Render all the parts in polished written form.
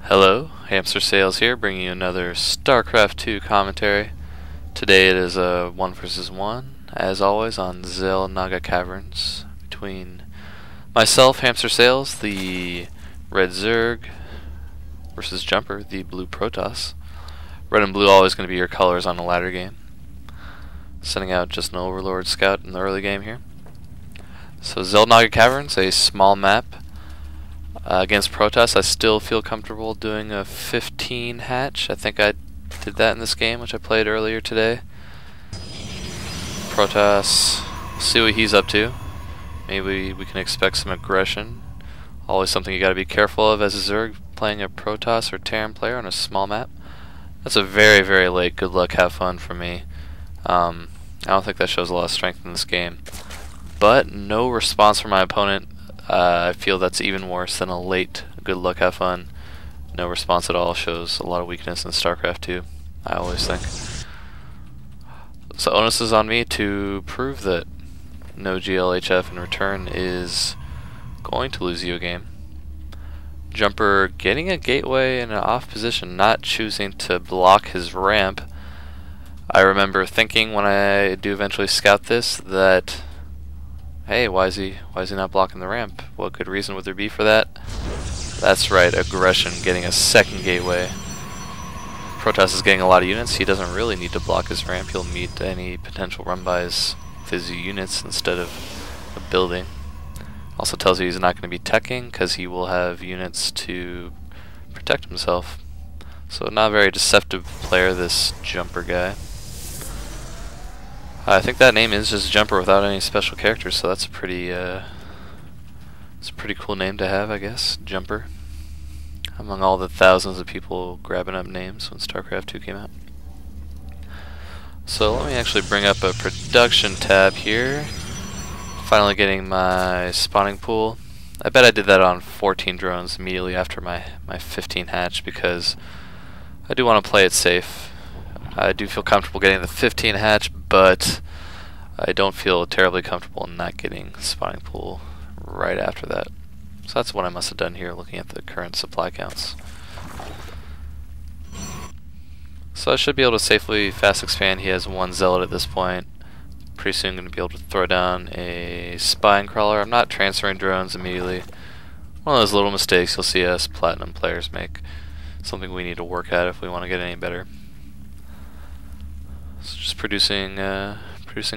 Hello, HamsterSales here, bringing you another Starcraft 2 commentary. Today it is a 1 versus 1, as always, on Naga Caverns, between myself, HamsterSales, the red Zerg, versus JuMpEr, the blue Protoss. Red and blue always going to be your colors on the ladder game. Sending out just an Overlord Scout in the early game here. So Naga Caverns, a small map. Against Protoss, I still feel comfortable doing a 15 hatch. I think I did that in this game, which I played earlier today. Protoss, see what he's up to. Maybe we can expect some aggression. Always something you gotta be careful of as a Zerg playing a Protoss or Terran player on a small map. That's a very, very late good luck, have fun for me. I don't think that shows a lot of strength in this game. But no response from my opponent. I feel that's even worse than a late good luck, have fun. No response at all shows a lot of weakness in StarCraft 2, I always think. So onus is on me to prove that no GLHF in return is going to lose you a game. JuMpEr getting a gateway in an off position, not choosing to block his ramp. I remember thinking when I do eventually scout this that, hey, why is he not blocking the ramp? What good reason would there be for that? That's right, aggression, getting a second gateway. Protoss is getting a lot of units. He doesn't really need to block his ramp. He'll meet any potential run-bys with his units instead of a building. Also tells you he's not going to be teching because he will have units to protect himself. So not a very deceptive player, this JuMpEr guy. I think that name is just JuMpEr without any special characters, so that's a pretty cool name to have, I guess. JuMpEr, among all the thousands of people grabbing up names when StarCraft 2 came out. So let me actually bring up a production tab here. Finally getting my spawning pool. I bet I did that on 14 drones immediately after my 15 hatch because I do want to play it safe. I do feel comfortable getting the 15 hatch, but I don't feel terribly comfortable in not getting spawning pool right after that. So that's what I must have done here, looking at the current supply counts. So I should be able to safely fast expand. He has one zealot at this point. Pretty soon going to be able to throw down a spine crawler. I'm not transferring drones immediately. One of those little mistakes you'll see us platinum players make. Something we need to work at if we want to get any better. So just producing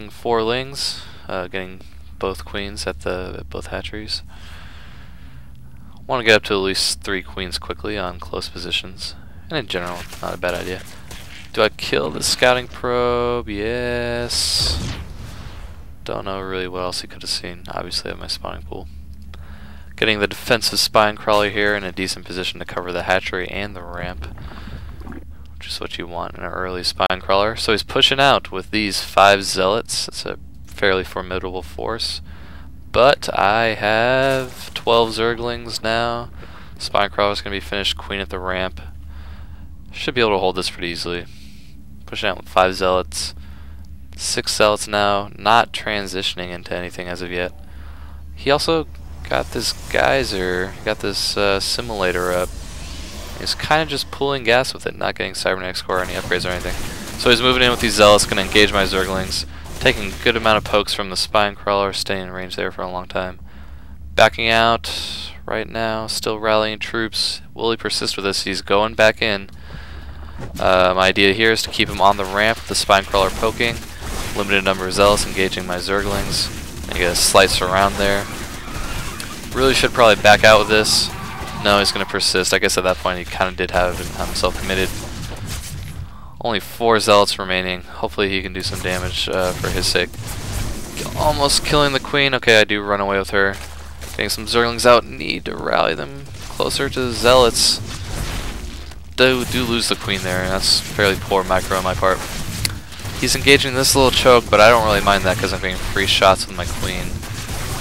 4 lings, getting both queens at both hatcheries. Want to get up to at least 3 queens quickly on close positions, and in general, not a bad idea. Do I kill the scouting probe? Yes. Don't know really what else he could have seen. Obviously, I have my spawning pool. Getting the defensive spine crawler here in a decent position to cover the hatchery and the ramp. Just what you want in an early spine crawler. So he's pushing out with these 5 zealots. It's a fairly formidable force. But I have 12 zerglings now. Spine crawler is going to be finished. Queen at the ramp. Should be able to hold this pretty easily. Pushing out with 5 zealots. 6 zealots now. Not transitioning into anything as of yet. He also got this geyser. Got this simulator up. He's kind of just pulling gas with it, not getting cybernetics core or any upgrades or anything. So he's moving in with these zealots, going to engage my zerglings, taking a good amount of pokes from the spine crawler, staying in range there for a long time. Backing out right now, still rallying troops. Will he persist with this? He's going back in. My idea here is to keep him on the ramp with the spine crawler poking. Limited number of zealots engaging my zerglings. And you get a slice around there. Really should probably back out with this. No, he's going to persist. I guess at that point he kind of did have himself committed. Only 4 zealots remaining. Hopefully he can do some damage for his sake. Almost killing the queen. Okay, I do run away with her. Getting some zerglings out. Need to rally them closer to the zealots. Do lose the queen there. That's fairly poor micro on my part. He's engaging this little choke, but I don't really mind that because I'm getting free shots with my queen.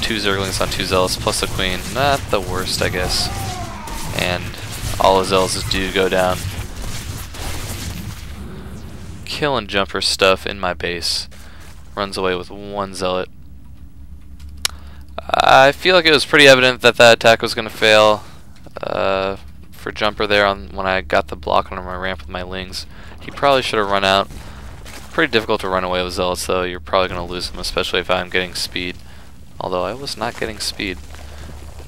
2 zerglings on 2 zealots plus the queen. Not the worst, I guess. And all the zealots do go down. Killing JuMpEr stuff in my base. Runs away with 1 zealot. I feel like it was pretty evident that that attack was going to fail. for JuMpEr there on when I got the block on my ramp with my lings. He probably should have run out. Pretty difficult to run away with Zealots though. You're probably going to lose him, especially if I'm getting speed. Although I was not getting speed.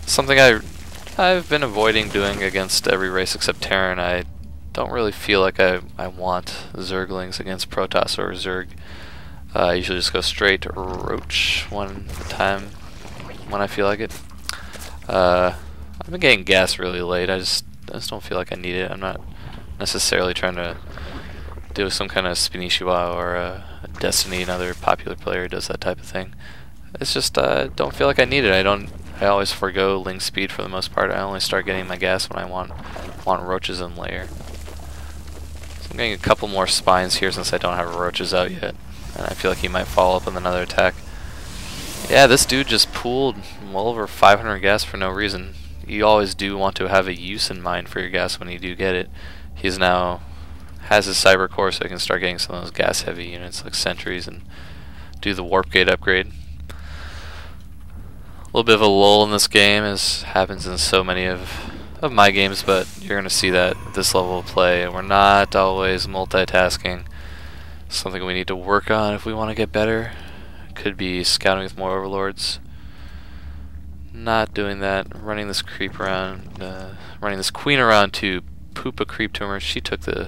Something I've been avoiding doing against every race except Terran. I don't really feel like I want Zerglings against Protoss or Zerg. I usually just go straight Roach one time when I feel like it. I've been getting gas really late. I just don't feel like I need it. I'm not necessarily trying to do some kind of Spinishiwa or Destiny, another popular player who does that type of thing. It's just don't feel like I need it. I always forego Ling speed for the most part. I only start getting my gas when I want Roaches in layer. So I'm getting a couple more spines here since I don't have Roaches out yet. And I feel like he might follow up with another attack. Yeah, this dude just pooled well over 500 gas for no reason. You always do want to have a use in mind for your gas when you do get it. He's now has his cyber core, so he can start getting some of those gas heavy units like sentries and do the warp gate upgrade. A little bit of a lull in this game, as happens in so many of my games, but you're going to see that at this level of play. We're not always multitasking. Something we need to work on if we want to get better. Could be scouting with more overlords. Not doing that. Running this creep around, running this queen around to poop a creep to her. She took the